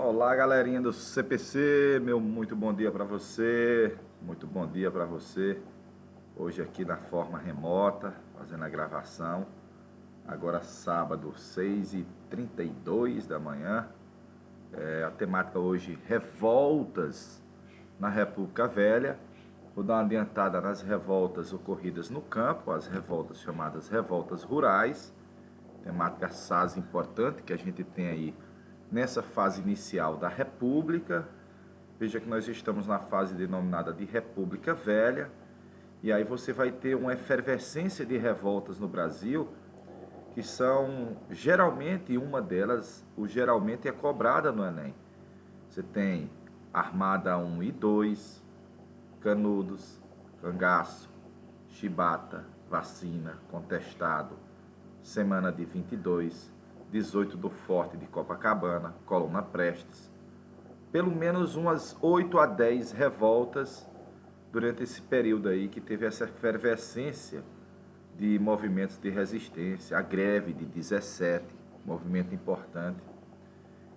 Olá, galerinha do CPC, meu muito bom dia para você, muito bom dia para você. Hoje aqui na forma remota, fazendo a gravação. Agora sábado, 6h32 da manhã. A temática hoje, revoltas na República Velha. Vou dar uma adiantada nas revoltas ocorridas no campo, as revoltas chamadas revoltas rurais. Temática assaz importante que a gente tem aí nessa fase inicial da República. Veja que nós estamos na fase denominada de República Velha, e aí você vai ter uma efervescência de revoltas no Brasil, que são, geralmente, uma delas, geralmente é cobrada no Enem. Você tem Armada 1 e 2, Canudos, Cangaço, Chibata, Vacina, Contestado, Semana de 22, 18 do Forte de Copacabana, Coluna Prestes. Pelo menos umas 8 a 10 revoltas durante esse período aí que teve essa efervescência de movimentos de resistência, a greve de 17, movimento importante,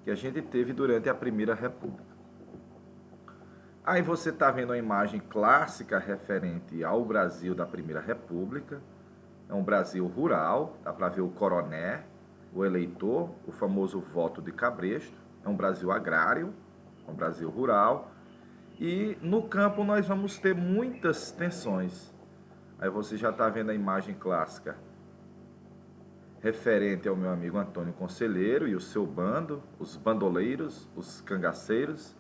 que a gente teve durante a Primeira República. Aí você está vendo a imagem clássica referente ao Brasil da Primeira República. É um Brasil rural, dá para ver o coroné, o eleitor, o famoso voto de cabresto. É um Brasil agrário, um Brasil rural. E no campo nós vamos ter muitas tensões. Aí você já está vendo a imagem clássica referente ao meu amigo Antônio Conselheiro e o seu bando, os bandoleiros, os cangaceiros.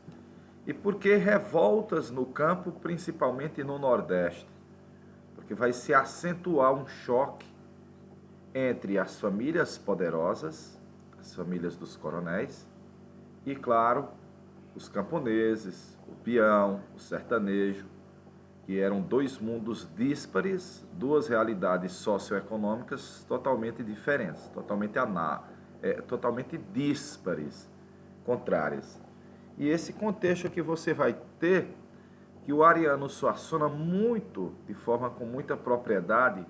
E por que revoltas no campo, principalmente no Nordeste? Porque vai se acentuar um choque entre as famílias poderosas, as famílias dos coronéis, e, claro, os camponeses, o peão, o sertanejo, que eram dois mundos díspares, duas realidades socioeconômicas totalmente diferentes, totalmente díspares, contrárias. E esse contexto que você vai ter, que o Ariano Suassuna de forma com muita propriedade,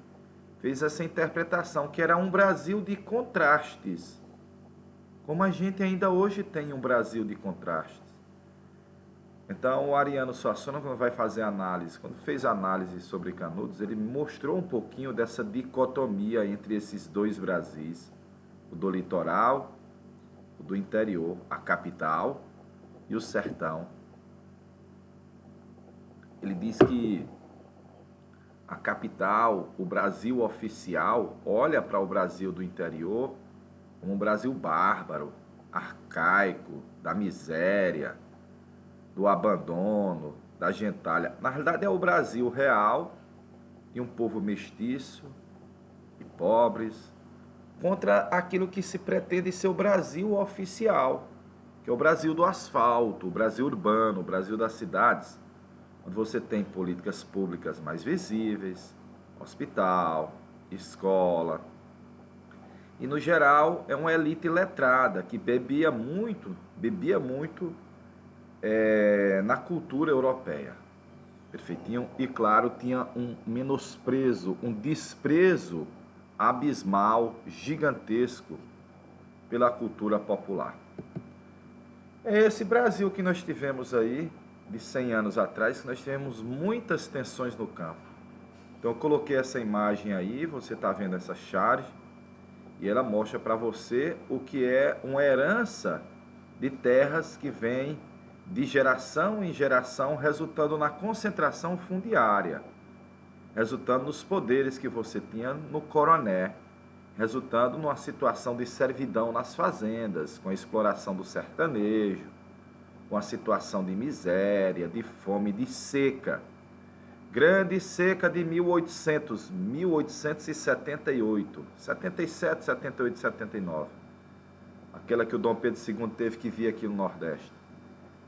fez essa interpretação, que era um Brasil de contrastes. Como a gente ainda hoje tem um Brasil de contrastes. Então, o Ariano Suassuna, quando vai fazer análise, quando fez análise sobre Canudos, ele mostrou um pouquinho dessa dicotomia entre esses dois Brasis, o do litoral, o do interior, a capital e o sertão. Ele diz que a capital, o Brasil oficial, olha para o Brasil do interior como um Brasil bárbaro, arcaico, da miséria, do abandono, da gentalha. Na realidade é o Brasil real, de um povo mestiço e pobres, contra aquilo que se pretende ser o Brasil oficial, que é o Brasil do asfalto, o Brasil urbano, o Brasil das cidades, onde você tem políticas públicas mais visíveis, hospital, escola. E, no geral, é uma elite letrada que bebia muito na cultura europeia. Perfeitinho? E, claro, tinha um menosprezo, um desprezo abismal, gigantesco pela cultura popular. É esse Brasil que nós tivemos aí, de 100 anos atrás, que nós tivemos muitas tensões no campo. Então eu coloquei essa imagem aí, você está vendo essa charge, e ela mostra para você o que é uma herança de terras que vem de geração em geração, resultando na concentração fundiária, resultando nos poderes que você tinha no coroné, resultando numa situação de servidão nas fazendas, com a exploração do sertanejo, com a situação de miséria, de fome, de seca. Grande seca de 1878, 77, 78, 79. Aquela que o Dom Pedro II teve que vir aqui no Nordeste.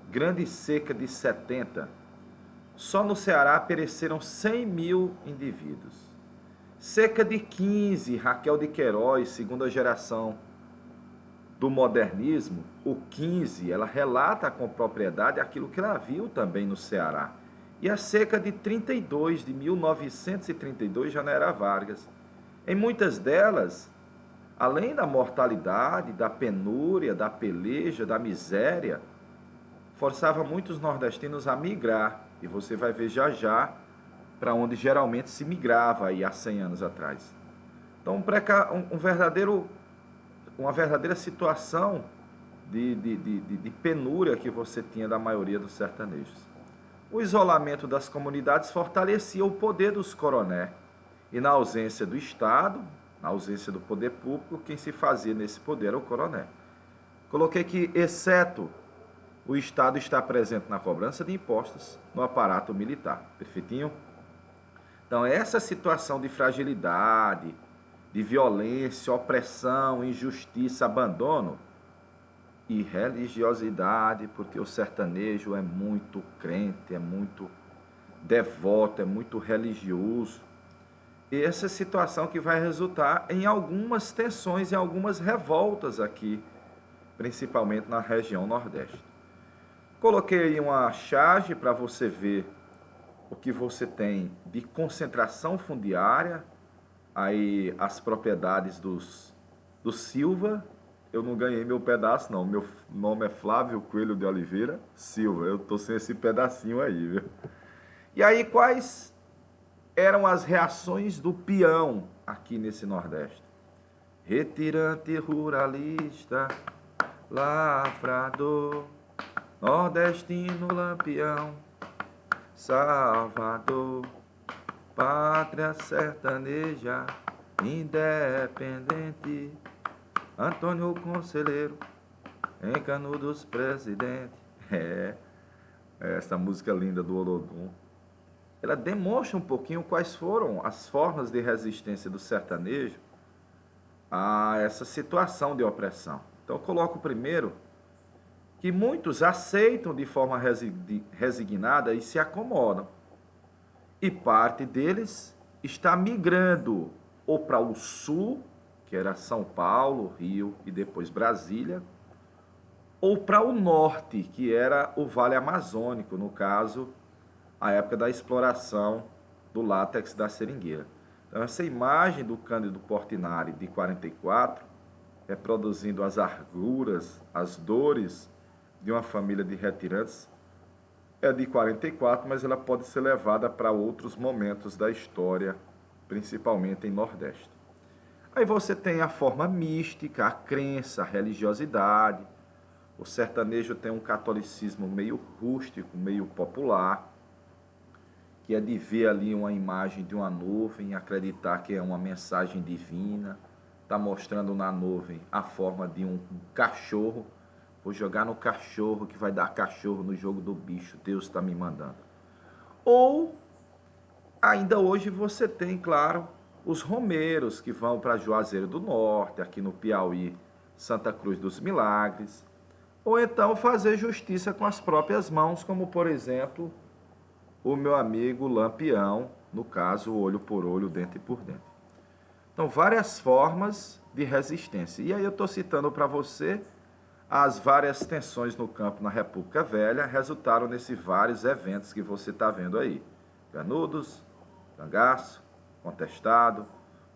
Grande seca de 70. Só no Ceará pereceram 100 mil indivíduos. Seca de 15, Raquel de Queiroz, segunda geração do modernismo, o 15, ela relata com propriedade aquilo que ela viu também no Ceará. E a seca de 32, de 1932, Janeiro Vargas. Em muitas delas, além da mortalidade, da penúria, da peleja, da miséria, forçava muitos nordestinos a migrar. E você vai ver já já para onde geralmente se migrava aí há 100 anos atrás. Então, uma verdadeira situação de penúria que você tinha da maioria dos sertanejos. O isolamento das comunidades fortalecia o poder dos coronéis. E na ausência do Estado, na ausência do poder público, quem se fazia nesse poder era o coronel. Coloquei que, exceto o Estado está presente na cobrança de impostos no aparato militar. Perfeitinho? Então, essa situação de fragilidade, de violência, opressão, injustiça, abandono e religiosidade, porque o sertanejo é muito crente, é muito devoto, é muito religioso. E essa situação que vai resultar em algumas tensões, em algumas revoltas aqui, principalmente na região Nordeste. Coloquei aí uma charge para você ver o que você tem de concentração fundiária, aí as propriedades do Silva. Eu não ganhei meu pedaço, não. Meu nome é Flávio Coelho de Oliveira Silva. Eu estou sem esse pedacinho aí, viu? E aí, quais eram as reações do peão aqui nesse Nordeste? Retirante ruralista, lavrador, nordestino lampião, Salvador, pátria sertaneja, independente, Antônio Conselheiro, em Canudos presidente. Essa música linda do Olodum. Ela demonstra um pouquinho quais foram as formas de resistência do sertanejo a essa situação de opressão. Então eu coloco primeiro que muitos aceitam de forma resignada e se acomodam. E parte deles está migrando ou para o sul, que era São Paulo, Rio e depois Brasília, ou para o norte, que era o Vale Amazônico, no caso, a época da exploração do látex da seringueira. Então, essa imagem do Cândido Portinari de 44, reproduzindo as arguras, as dores de uma família de retirantes, é de 44, mas ela pode ser levada para outros momentos da história, principalmente em Nordeste. Aí você tem a forma mística, a crença, a religiosidade. O sertanejo tem um catolicismo meio rústico, meio popular, que é de ver ali uma imagem de uma nuvem, acreditar que é uma mensagem divina, está mostrando na nuvem a forma de um cachorro. Vou jogar no cachorro que vai dar cachorro no jogo do bicho, Deus está me mandando. Ou, ainda hoje você tem, claro, os romeiros que vão para Juazeiro do Norte, aqui no Piauí, Santa Cruz dos Milagres. Ou então fazer justiça com as próprias mãos, como por exemplo o meu amigo Lampião, no caso olho por olho, dente por dente. Então várias formas de resistência. E aí eu estou citando para você as várias tensões no campo na República Velha resultaram nesses vários eventos que você está vendo aí. Canudos, Cangaço, Contestado,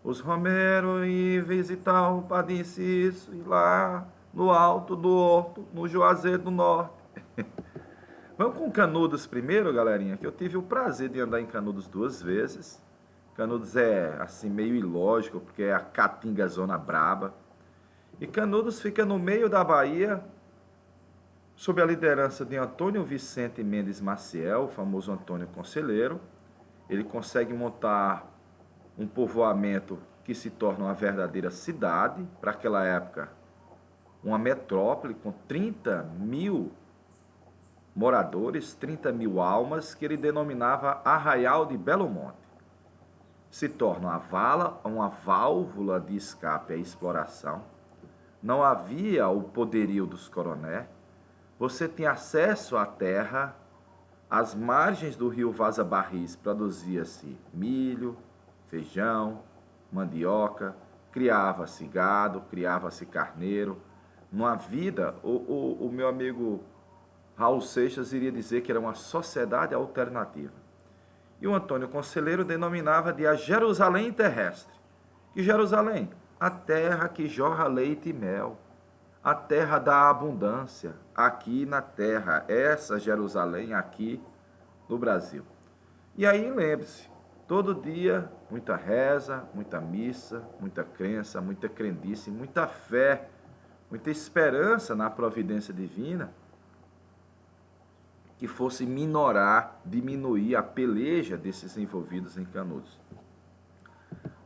os Romero e visitar o Padim Cício, e lá no Alto do Horto, no Juazeiro do Norte. Vamos com Canudos primeiro, galerinha, que eu tive o prazer de andar em Canudos 2 vezes. Canudos é assim meio ilógico, porque é a Caatinga Zona Braba. E Canudos fica no meio da Bahia, sob a liderança de Antônio Vicente Mendes Maciel, o famoso Antônio Conselheiro. Ele consegue montar um povoamento que se torna uma verdadeira cidade, para aquela época, uma metrópole com 30 mil moradores, 30 mil almas, que ele denominava Arraial de Belo Monte. Se torna uma válvula de escape à exploração. Não havia o poderio dos coronéis. Você tinha acesso à terra. Às margens do rio Vaza Barris produzia-se milho, feijão, mandioca, criava-se gado, criava-se carneiro. Numa vida, o meu amigo Raul Seixas iria dizer que era uma sociedade alternativa. E o Antônio Conselheiro denominava de a Jerusalém terrestre. Que Jerusalém? a terra que jorra leite e mel, a terra da abundância, aqui na terra, essa Jerusalém aqui no Brasil. E aí lembre-se, todo dia muita reza, muita missa, muita crença, muita crendice, muita fé, muita esperança na providência divina, que fosse minorar, diminuir a peleja desses envolvidos em Canudos.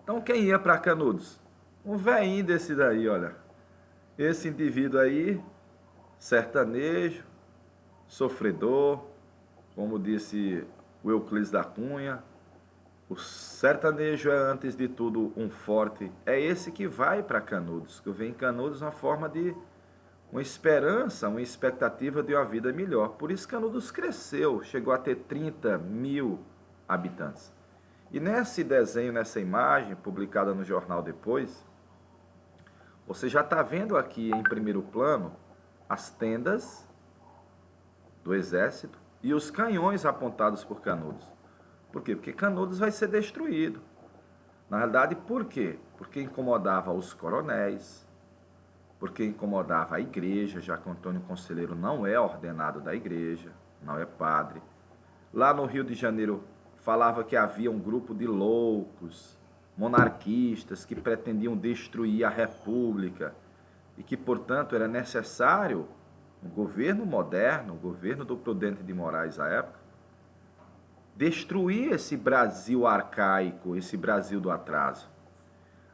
Então quem ia para Canudos? Um velhinho desse daí, olha. Esse indivíduo aí, sertanejo, sofredor, como disse o Euclides da Cunha, o sertanejo é, antes de tudo, um forte. É esse que vai para Canudos, que vem em Canudos uma forma de uma esperança, uma expectativa de uma vida melhor. Por isso Canudos cresceu, chegou a ter 30 mil habitantes. E nesse desenho, nessa imagem, publicada no jornal depois, você já está vendo aqui em primeiro plano as tendas do exército e os canhões apontados por Canudos. Por quê? Porque Canudos vai ser destruído. Na realidade, por quê? Porque incomodava os coronéis, porque incomodava a igreja, já que Antônio Conselheiro não é ordenado da igreja, não é padre. Lá no Rio de Janeiro, falava que havia um grupo de loucos, monarquistas, que pretendiam destruir a república e que, portanto, era necessário um governo moderno, o governo do Prudente de Moraes à época, destruir esse Brasil arcaico, esse Brasil do atraso.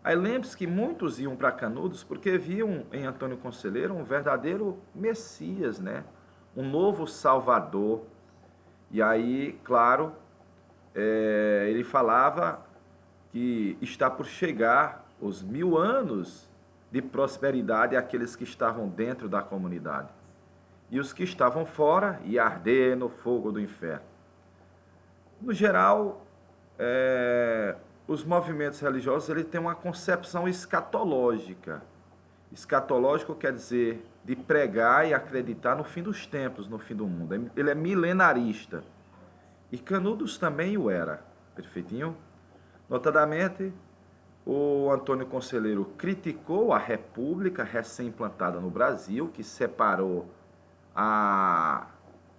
Aí lembre-se que muitos iam para Canudos porque viam em Antônio Conselheiro um verdadeiro Messias, né? Um novo Salvador. E aí, claro, ele falava que está por chegar os 1000 anos de prosperidade àqueles que estavam dentro da comunidade. E os que estavam fora iam arder no fogo do inferno. No geral, os movimentos religiosos ele têm uma concepção escatológica. Escatológico quer dizer de pregar e acreditar no fim dos tempos, no fim do mundo. Ele é milenarista. E Canudos também o era. Perfeitinho? Notadamente, o Antônio Conselheiro criticou a república recém-implantada no Brasil, que separou a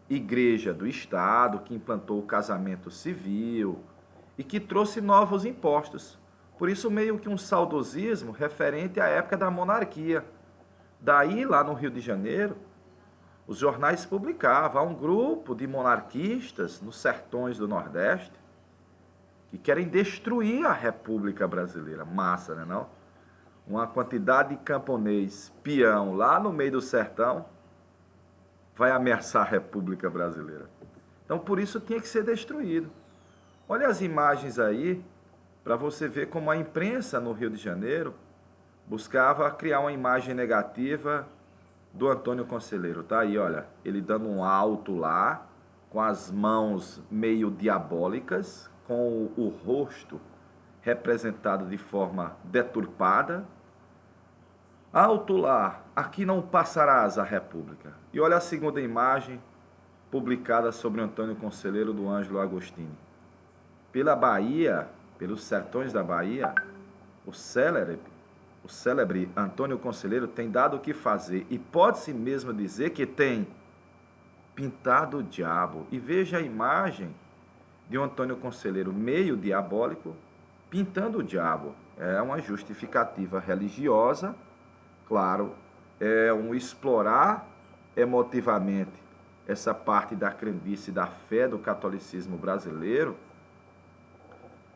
igreja do Estado, que implantou o casamento civil e que trouxe novos impostos. Por isso, meio que um saudosismo referente à época da monarquia. Daí, lá no Rio de Janeiro, os jornais publicavam um grupo de monarquistas nos sertões do Nordeste que querem destruir a República Brasileira. Massa, né não? Uma quantidade de camponês peão lá no meio do sertão vai ameaçar a República Brasileira. Então, por isso tinha que ser destruído. Olha as imagens aí, para você ver como a imprensa no Rio de Janeiro buscava criar uma imagem negativa do Antônio Conselheiro. Tá aí, olha, ele dando um alto lá, com as mãos meio diabólicas, com o rosto representado de forma deturpada. Alto lá, aqui não passarás a República. E olha a segunda imagem publicada sobre Antônio Conselheiro do Ângelo Agostini. Pela Bahia, pelos sertões da Bahia, o célebre Antônio Conselheiro tem dado o que fazer e pode-se mesmo dizer que tem pintado o diabo. E veja a imagem de um Antônio Conselheiro meio diabólico pintando o diabo. É uma justificativa religiosa, claro, é um explorar emotivamente essa parte da crendice, da fé do catolicismo brasileiro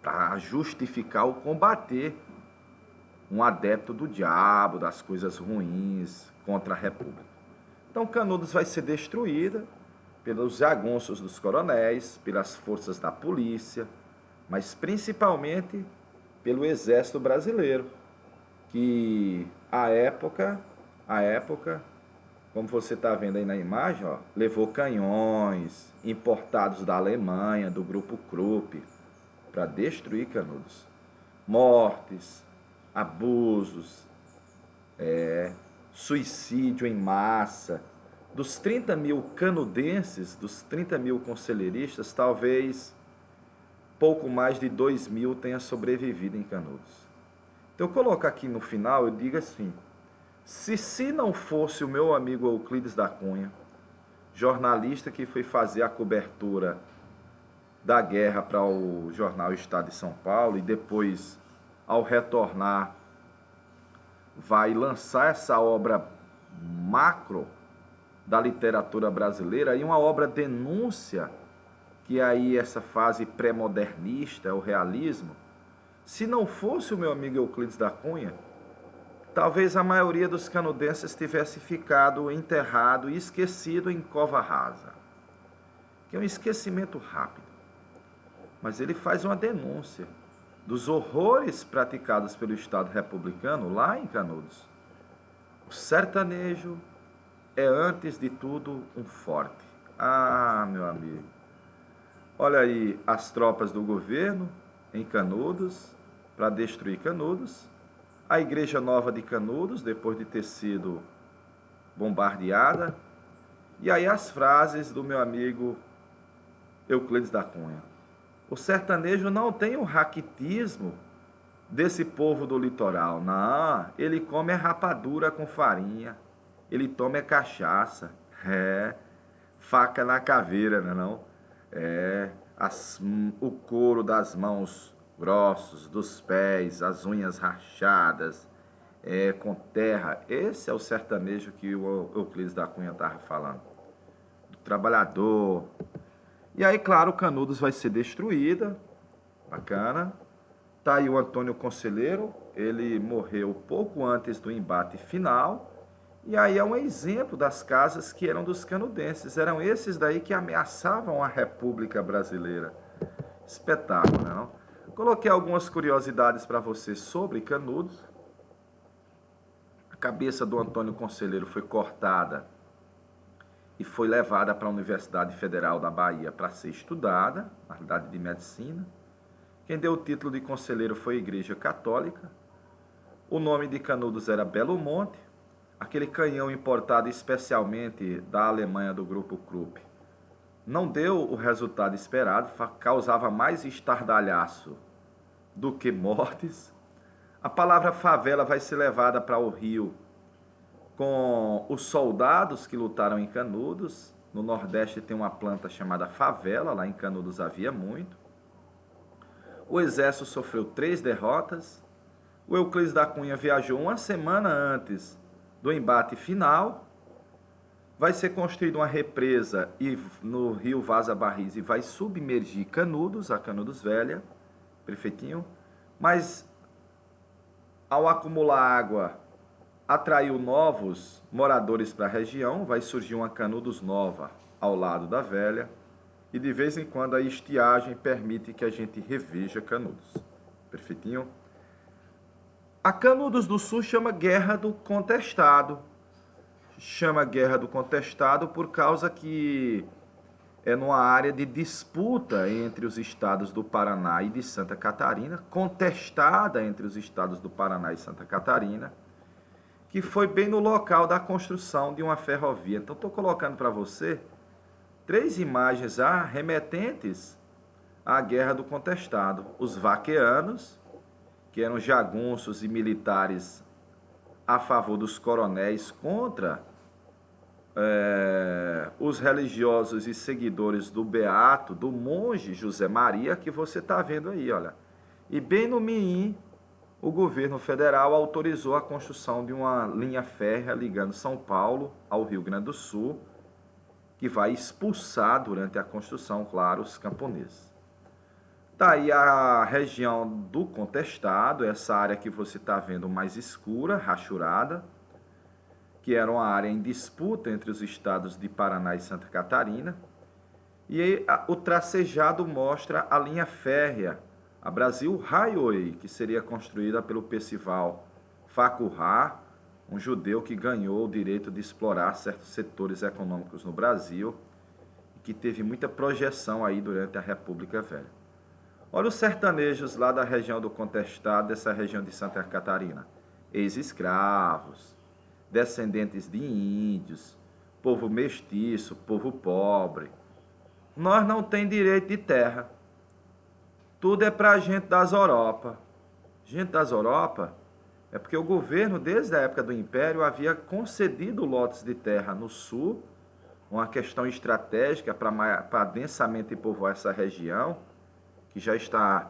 para justificar ou combater um adepto do diabo, das coisas ruins contra a República. Então Canudos vai ser destruída pelos jagunços dos coronéis, pelas forças da polícia, mas principalmente pelo exército brasileiro, que à época, como você está vendo aí na imagem, ó, levou canhões importados da Alemanha, do grupo Krupp, para destruir Canudos. Mortes, abusos, suicídio em massa. Dos 30 mil canudenses, dos 30 mil conselheiristas, talvez pouco mais de 2 mil tenha sobrevivido em Canudos. Então eu coloco aqui no final, eu digo assim, se não fosse o meu amigo Euclides da Cunha, jornalista que foi fazer a cobertura da guerra para o jornal Estado de São Paulo e depois, ao retornar, vai lançar essa obra macro da literatura brasileira e uma obra denúncia, que aí essa fase pré-modernista, o realismo. Se não fosse o meu amigo Euclides da Cunha, talvez a maioria dos canudenses tivesse ficado enterrado e esquecido em cova rasa, que é um esquecimento rápido. Mas ele faz uma denúncia dos horrores praticados pelo Estado republicano lá em Canudos. O sertanejo é, antes de tudo, um forte. Ah, meu amigo, olha aí as tropas do governo em Canudos para destruir Canudos, a Igreja Nova de Canudos, depois de ter sido bombardeada, e aí as frases do meu amigo Euclides da Cunha. O sertanejo não tem o raquitismo desse povo do litoral, não. Ele come rapadura com farinha, ele toma cachaça, faca na caveira, não é? O couro das mãos grossos, dos pés, as unhas rachadas, com terra. Esse é o sertanejo que o Euclides da Cunha estava falando. Do trabalhador. E aí, claro, Canudos vai ser destruída. Bacana. Tá aí o Antônio Conselheiro. Ele morreu pouco antes do embate final. E aí é um exemplo das casas que eram dos canudenses. Eram esses daí que ameaçavam a República Brasileira. Espetáculo, não? Coloquei algumas curiosidades para você sobre Canudos. A cabeça do Antônio Conselheiro foi cortada e foi levada para a Universidade Federal da Bahia para ser estudada, na Faculdade de Medicina. Quem deu o título de conselheiro foi a Igreja Católica. O nome de Canudos era Belo Monte. Aquele canhão importado especialmente da Alemanha do Grupo Krupp não deu o resultado esperado, causava mais estardalhaço do que mortes. A palavra favela vai ser levada para o Rio com os soldados que lutaram em Canudos. No Nordeste tem uma planta chamada favela, lá em Canudos havia muito. O exército sofreu 3 derrotas. O Euclides da Cunha viajou uma semana antes do embate final. Vai ser construída uma represa no rio Vaza Barris e vai submergir Canudos, a Canudos Velha, perfeitinho. Mas ao acumular água, atraiu novos moradores para a região, vai surgir uma Canudos nova ao lado da velha, e de vez em quando a estiagem permite que a gente reveja Canudos. Perfeitinho? A Canudos do Sul chama Guerra do Contestado. Chama Guerra do Contestado por causa que é numa área de disputa entre os estados do Paraná e de Santa Catarina, contestada entre os estados do Paraná e Santa Catarina, que foi bem no local da construção de uma ferrovia. Então, estou colocando para você 3 imagens remetentes à Guerra do Contestado. Os vaqueanos, que eram jagunços e militares a favor dos coronéis contra os religiosos e seguidores do beato, do monge José Maria, que você está vendo aí, olha. E bem no Mirim, o governo federal autorizou a construção de uma linha férrea ligando São Paulo ao Rio Grande do Sul, que vai expulsar durante a construção, claro, os camponeses. Daí a região do Contestado, essa área que você está vendo mais escura, rachurada, que era uma área em disputa entre os estados de Paraná e Santa Catarina. E aí, o tracejado mostra a linha férrea, a Brasil Highway, que seria construída pelo Percival Facurá, um judeu que ganhou o direito de explorar certos setores econômicos no Brasil e que teve muita projeção aí durante a República Velha. Olha os sertanejos lá da região do Contestado, dessa região de Santa Catarina. Ex-escravos, descendentes de índios, povo mestiço, povo pobre. Nós não temos direito de terra. Tudo é para gente das Europa. Gente das Europa É porque o governo, desde a época do Império, havia concedido lotes de terra no sul, uma questão estratégica para densamente povoar essa região, que já está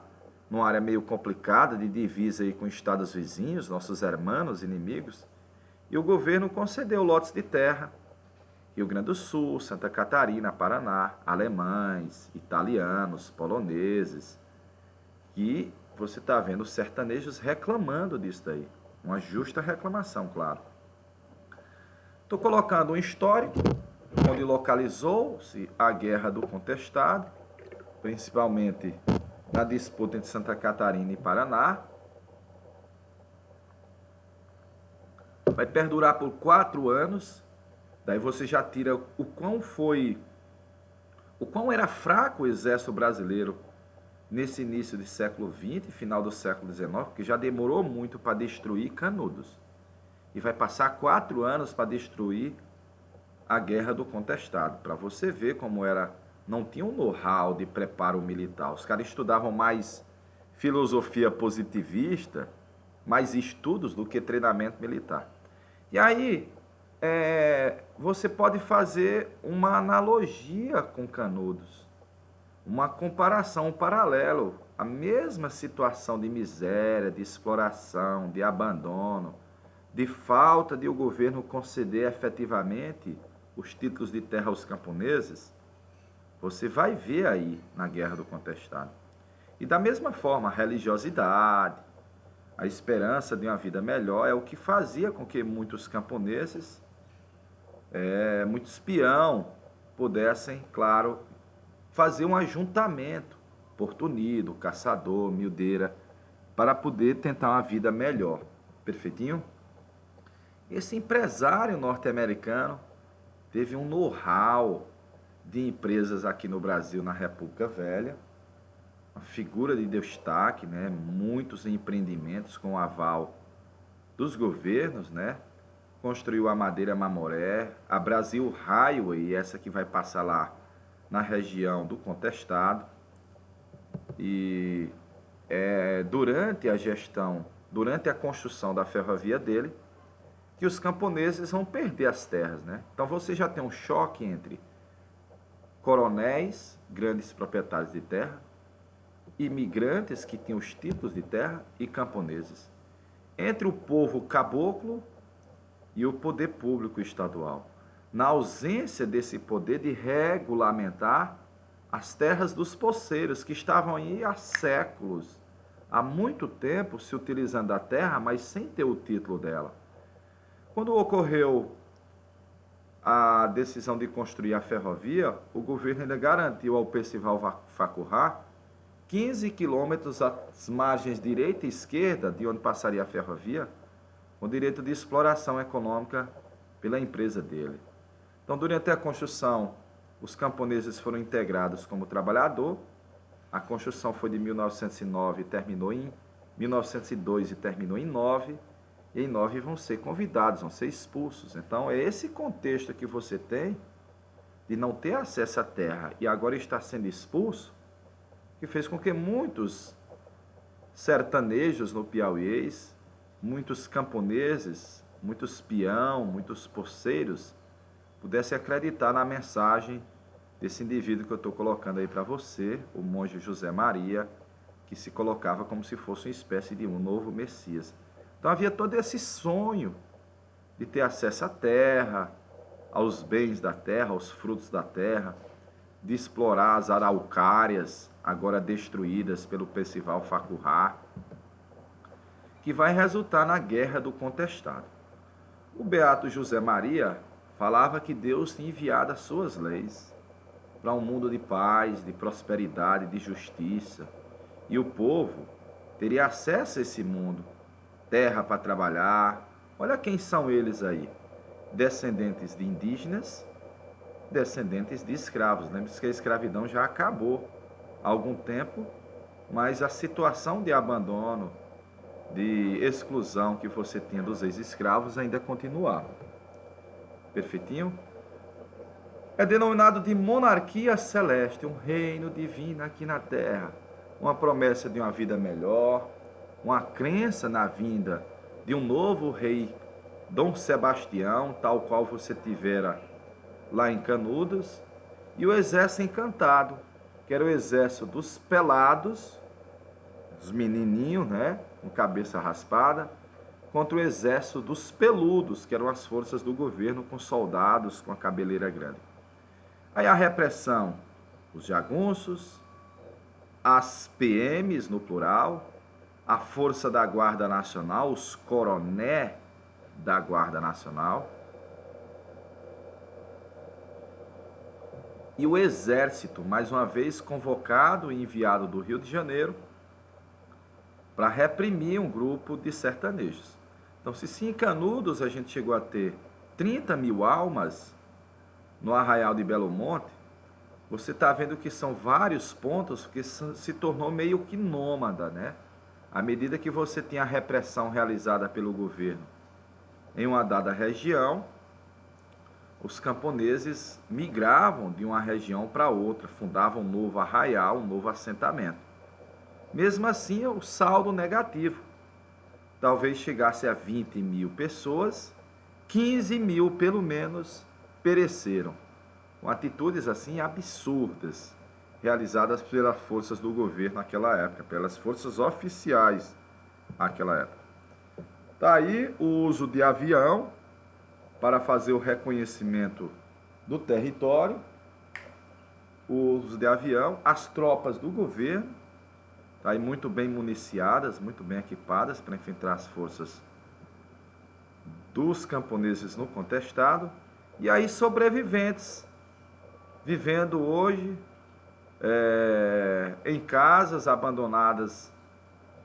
numa área meio complicada, de divisa aí com estados vizinhos, nossos hermanos, inimigos, e o governo concedeu lotes de terra, Rio Grande do Sul, Santa Catarina, Paraná, alemães, italianos, poloneses, e você está vendo os sertanejos reclamando disso daí. Uma justa reclamação, claro. Estou colocando um histórico, onde localizou-se a Guerra do Contestado, principalmente na disputa entre Santa Catarina e Paraná. Vai perdurar por 4 anos. Daí você já tira o quão era fraco o exército brasileiro nesse início do século XX, final do século XIX, porque já demorou muito para destruir Canudos. E vai passar 4 anos para destruir a Guerra do Contestado, para você ver como era, não tinha um know-how de preparo militar. Os caras estudavam mais filosofia positivista, mais estudos do que treinamento militar. E aí, você pode fazer uma analogia com Canudos, uma comparação, um paralelo, a mesma situação de miséria, de exploração, de abandono, de falta de o governo conceder efetivamente os títulos de terra aos camponeses, você vai ver aí na Guerra do Contestado. E da mesma forma, a religiosidade, a esperança de uma vida melhor é o que fazia com que muitos camponeses, muitos peão, pudessem, claro, fazer um ajuntamento, Porto Unido, Caçador, Mildeira, para poder tentar uma vida melhor. Perfeitinho? Esse empresário norte-americano teve um know-how de empresas aqui no Brasil, na República Velha, uma figura de destaque, né? Muitos empreendimentos com aval dos governos, né? Construiu a Madeira Mamoré, a Brasil Highway, essa que vai passar lá na região do Contestado. E durante a construção da ferrovia dele, que os camponeses vão perder as terras, né? Então você já tem um choque entre coronéis, grandes proprietários de terra, imigrantes que tinham os títulos de terra e camponeses, entre o povo caboclo e o poder público estadual, na ausência desse poder de regulamentar as terras dos poceiros, que estavam aí há séculos, há muito tempo se utilizando a terra, mas sem ter o título dela. Quando ocorreu a decisão de construir a ferrovia, o governo ainda garantiu ao Percival Facurá 15 quilômetros às margens direita e esquerda de onde passaria a ferrovia, com direito de exploração econômica pela empresa dele. Então, durante a construção, os camponeses foram integrados como trabalhador. A construção foi de 1909 e terminou em 1902 e terminou em 9. E em 9 vão ser convidados, vão ser expulsos. Então, é esse contexto que você tem de não ter acesso à terra e agora estar sendo expulso, que fez com que muitos sertanejos no piauiês, muitos camponeses, muitos peão, muitos poceiros, pudessem acreditar na mensagem desse indivíduo que eu estou colocando aí para você, o monge José Maria, que se colocava como se fosse uma espécie de um novo Messias. Então havia todo esse sonho de ter acesso à terra, aos bens da terra, aos frutos da terra, de explorar as araucárias, agora destruídas pelo Percival Facurá, que vai resultar na Guerra do Contestado. O beato José Maria falava que Deus tinha enviado as suas leis para um mundo de paz, de prosperidade, de justiça, e o povo teria acesso a esse mundo, terra para trabalhar. Olha quem são eles aí: descendentes de indígenas, descendentes de escravos. Lembre-se que a escravidão já acabou há algum tempo, mas a situação de abandono, de exclusão que você tinha dos ex-escravos ainda continuava. Perfeitinho? É denominado de monarquia celeste, um reino divino aqui na terra, uma promessa de uma vida melhor, uma crença na vinda de um novo rei Dom Sebastião, tal qual você tivera lá em Canudos, e o exército encantado, que era o exército dos pelados, dos menininhos, né, com cabeça raspada, contra o exército dos peludos, que eram as forças do governo, com soldados com a cabeleira grande. Aí a repressão, os jagunços, as PMs no plural, a força da Guarda Nacional, os coroné da Guarda Nacional, e o exército, mais uma vez convocado e enviado do Rio de Janeiro para reprimir um grupo de sertanejos. Então, se em Canudos a gente chegou a ter 30 mil almas no Arraial de Belo Monte, você está vendo que são vários pontos que se tornou meio que nômada, né? À medida que você tinha a repressão realizada pelo governo em uma dada região, os camponeses migravam de uma região para outra, fundavam um novo arraial, um novo assentamento. Mesmo assim, o saldo negativo. Talvez chegasse a 20 mil pessoas, 15 mil pelo menos pereceram, com atitudes assim absurdas, realizadas pelas forças do governo naquela época, pelas forças oficiais naquela época. Daí o uso de avião para fazer o reconhecimento do território, o uso de avião, as tropas do governo, tá aí muito bem municiadas, muito bem equipadas para enfrentar as forças dos camponeses no contestado, e aí sobreviventes, vivendo hoje em casas abandonadas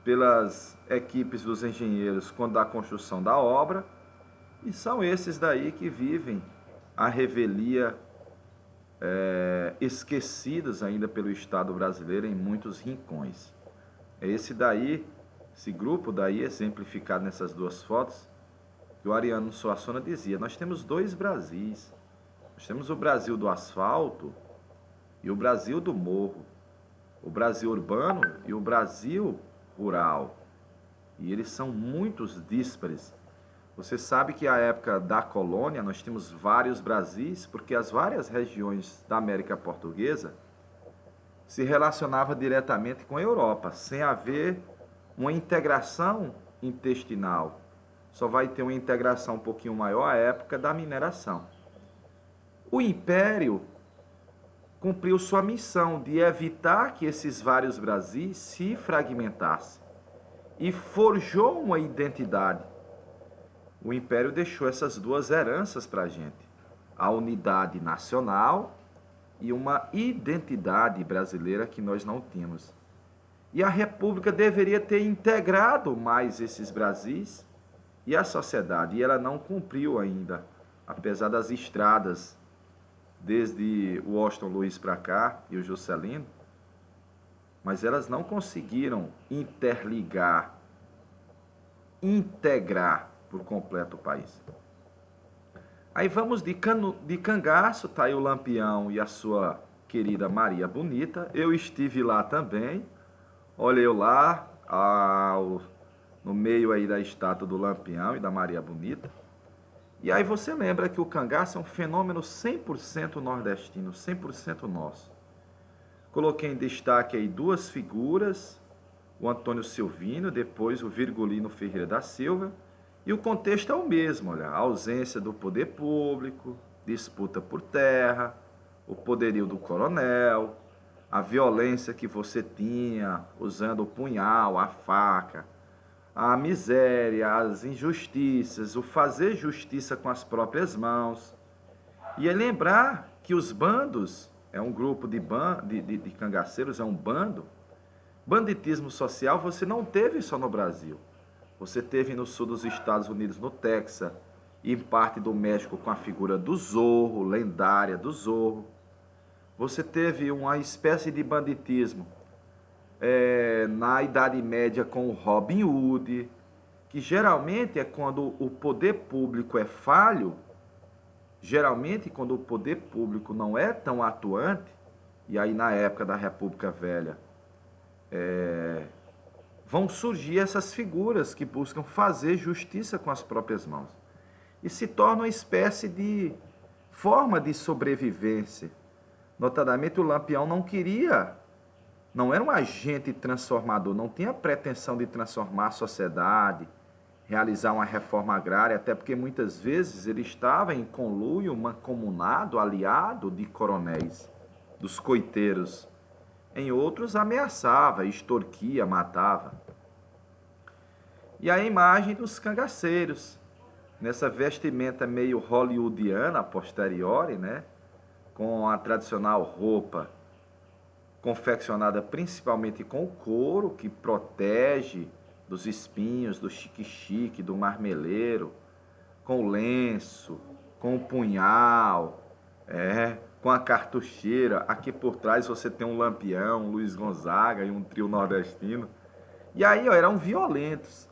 pelas equipes dos engenheiros quando da construção da obra, e são esses daí que vivem a revelia, esquecidos ainda pelo Estado brasileiro em muitos rincões. É esse grupo daí, exemplificado nessas duas fotos, que o Ariano Suassuna dizia: nós temos dois Brasis. Nós temos o Brasil do asfalto e o Brasil do morro, o Brasil urbano e o Brasil rural. E eles são muitos díspares. Você sabe que a época da colônia nós tínhamos vários Brasis, porque as várias regiões da América Portuguesa se relacionavam diretamente com a Europa, sem haver uma integração intestinal. Só vai ter uma integração um pouquinho maior à época da mineração. O Império cumpriu sua missão de evitar que esses vários Brasis se fragmentassem e forjou uma identidade. O Império deixou essas duas heranças para a gente: a unidade nacional e uma identidade brasileira que nós não tínhamos. E a República deveria ter integrado mais esses Brasis e a sociedade, e ela não cumpriu ainda, apesar das estradas, desde o Washington Luiz para cá e o Juscelino, mas elas não conseguiram interligar, integrar por completo o país. Aí vamos de Cangaço, tá aí o Lampião e a sua querida Maria Bonita. Eu estive lá também, olhei lá, no meio aí da estátua do Lampião e da Maria Bonita. E aí você lembra que o cangaço é um fenômeno 100% nordestino, 100% nosso. Coloquei em destaque aí duas figuras, o Antônio Silvino, depois o Virgulino Ferreira da Silva, e o contexto é o mesmo, olha, a ausência do poder público, disputa por terra, o poderio do coronel, a violência que você tinha usando o punhal, a faca, a miséria, as injustiças, o fazer justiça com as próprias mãos. E é lembrar que os bandos, é um grupo de cangaceiros, é um bando. Banditismo social você não teve só no Brasil. Você teve no sul dos Estados Unidos, no Texas, e em parte do México com a figura do Zorro, lendária do Zorro. Você teve uma espécie de banditismo na Idade Média com o Robin Hood, que geralmente é quando o poder público é falho, geralmente quando o poder público não é tão atuante, e aí na época da República Velha, vão surgir essas figuras que buscam fazer justiça com as próprias mãos. E se torna uma espécie de forma de sobrevivência. Notadamente, o Lampião não era um agente transformador, não tinha pretensão de transformar a sociedade, realizar uma reforma agrária, até porque muitas vezes ele estava em conluio, mancomunado, aliado de coronéis, dos coiteiros. Em outros ameaçava, extorquia, matava. E a imagem dos cangaceiros, nessa vestimenta meio hollywoodiana, a posteriori, né? Com a tradicional roupa confeccionada principalmente com couro, que protege dos espinhos, do chique-chique, do marmeleiro, com o lenço, com o punhal, com a cartucheira. Aqui por trás você tem um Lampião, um Luiz Gonzaga e um trio nordestino. E aí, eram violentos.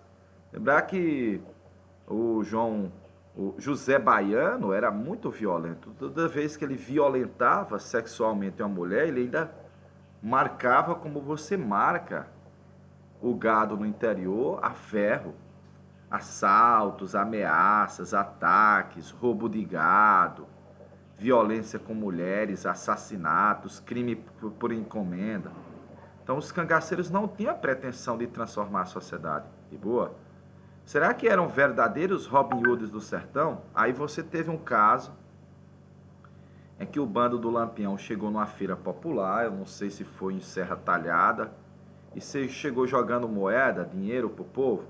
Lembrar que o José Baiano era muito violento. Toda vez que ele violentava sexualmente uma mulher, ele ainda marcava como você marca o gado no interior a ferro. Assaltos, ameaças, ataques, roubo de gado, violência com mulheres, assassinatos, crime por encomenda. Então os cangaceiros não tinham a pretensão de transformar a sociedade. De boa? Será que eram verdadeiros Robin Hoods do sertão? Aí você teve um caso em que o bando do Lampião chegou numa feira popular, eu não sei se foi em Serra Talhada, e você chegou jogando moeda, dinheiro para o povo.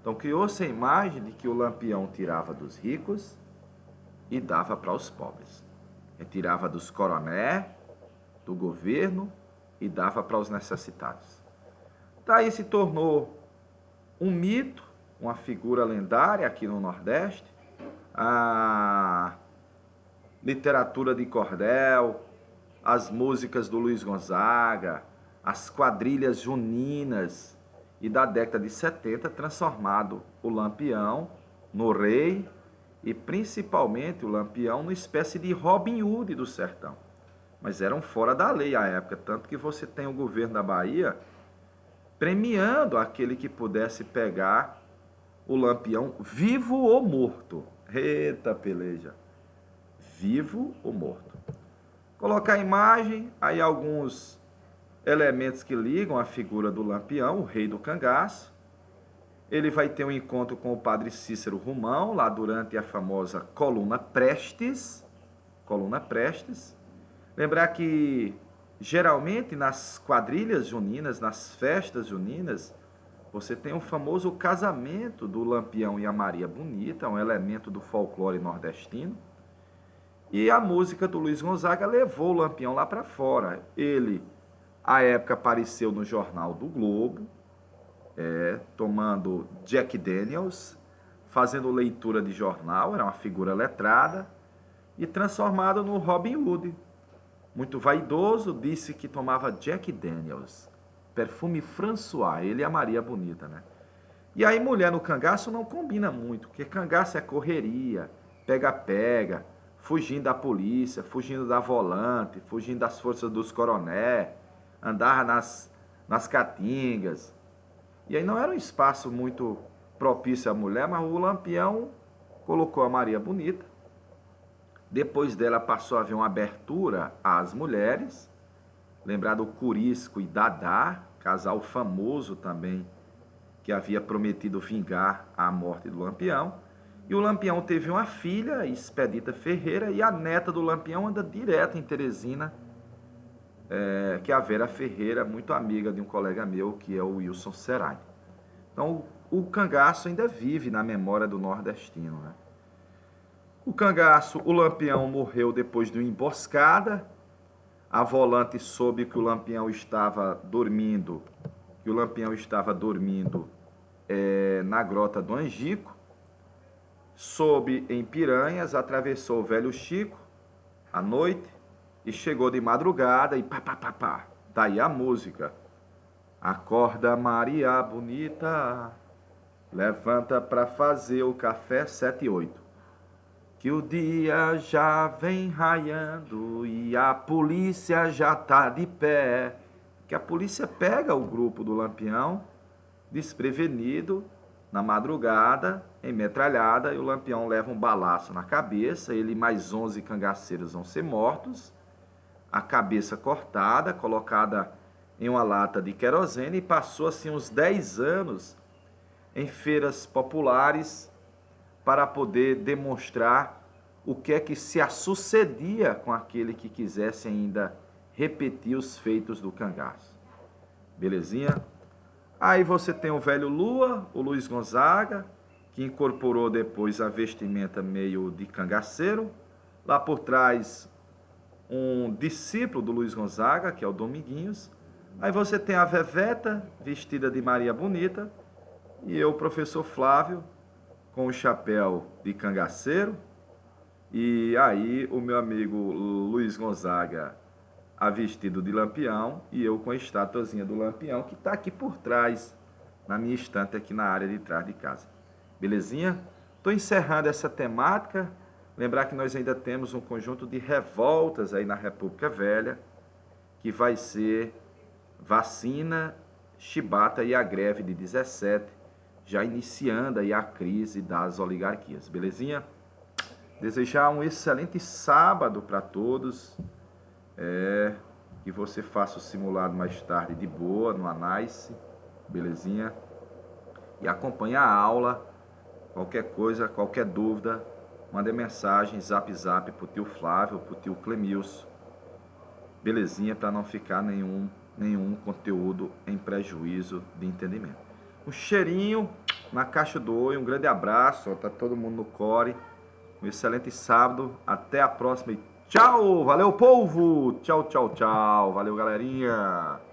Então criou-se a imagem de que o Lampião tirava dos ricos e dava para os pobres. Ele tirava dos coronéis, do governo e dava para os necessitados. Daí se tornou um mito, uma figura lendária aqui no Nordeste. A literatura de cordel, as músicas do Luiz Gonzaga, as quadrilhas juninas e da década de 70 transformado o Lampião no rei e principalmente o Lampião numa espécie de Robin Hood do sertão. Mas eram fora da lei à época, tanto que você tem o governo da Bahia premiando aquele que pudesse pegar o Lampião vivo ou morto. Eita peleja! Vivo ou morto. Colocar a imagem, aí alguns elementos que ligam a figura do Lampião, o rei do cangaço. Ele vai ter um encontro com o padre Cícero Romão, lá durante a famosa Coluna Prestes. Coluna Prestes. Lembrar que, geralmente, nas quadrilhas juninas, nas festas juninas, você tem o famoso casamento do Lampião e a Maria Bonita, um elemento do folclore nordestino. E a música do Luiz Gonzaga levou o Lampião lá para fora. Ele, à época, apareceu no Jornal do Globo, tomando Jack Daniels, fazendo leitura de jornal, era uma figura letrada, e transformado no Robin Hood. Muito vaidoso, disse que tomava Jack Daniels, perfume François, ele e a Maria Bonita, né? E aí mulher no cangaço não combina muito, porque cangaço é correria, pega-pega, fugindo da polícia, fugindo da volante, fugindo das forças dos coronéis, andava nas caatingas. E aí não era um espaço muito propício à mulher, mas o Lampião colocou a Maria Bonita. Depois dela passou a haver uma abertura às mulheres, lembrar do Curisco e Dadá, casal famoso também, que havia prometido vingar a morte do Lampião. E o Lampião teve uma filha, Expedita Ferreira, e a neta do Lampião anda direto em Teresina, que é a Vera Ferreira, muito amiga de um colega meu, que é o Wilson Serai. Então, o cangaço ainda vive na memória do nordestino, né? O cangaço, o Lampião morreu depois de uma emboscada. A volante soube que o Lampião estava dormindo, na Grota do Angico. Soube em Piranhas, atravessou o Velho Chico à noite e chegou de madrugada e pá. Daí a música. Acorda Maria Bonita, levanta pra fazer o café 7 e 8. Que o dia já vem raiando e a polícia já tá de pé. Que a polícia pega o grupo do Lampião desprevenido, na madrugada, em metralhada, e o Lampião leva um balaço na cabeça, ele e mais 11 cangaceiros vão ser mortos, a cabeça cortada, colocada em uma lata de querosene, e passou assim uns 10 anos em feiras populares para poder demonstrar o que é que se sucedia com aquele que quisesse ainda repetir os feitos do cangaço. Belezinha? Aí você tem o velho Lua, o Luiz Gonzaga, que incorporou depois a vestimenta meio de cangaceiro. Lá por trás, um discípulo do Luiz Gonzaga, que é o Dominguinhos. Aí você tem a Veveta, vestida de Maria Bonita, e eu, professor Flávio, com o chapéu de cangaceiro. E aí o meu amigo Luiz Gonzaga, a vestido de Lampião, e eu com a estatuazinha do Lampião, que está aqui por trás, na minha estante aqui na área de trás de casa. Belezinha? Estou encerrando essa temática. Lembrar que nós ainda temos um conjunto de revoltas aí na República Velha, que vai ser vacina, chibata e a greve de 17, já iniciando aí a crise das oligarquias. Belezinha? Desejar um excelente sábado para todos. Que você faça o simulado mais tarde de boa, no Anais, belezinha? E acompanhe a aula. Qualquer coisa, qualquer dúvida, mande mensagem, zap pro tio Flávio, pro tio Clemilson, belezinha? Para não ficar nenhum conteúdo em prejuízo de entendimento. Um cheirinho na caixa do oi, um grande abraço, tá todo mundo no core. Um excelente sábado, até a próxima e tchau! Valeu, povo! Tchau, tchau, tchau! Valeu, galerinha!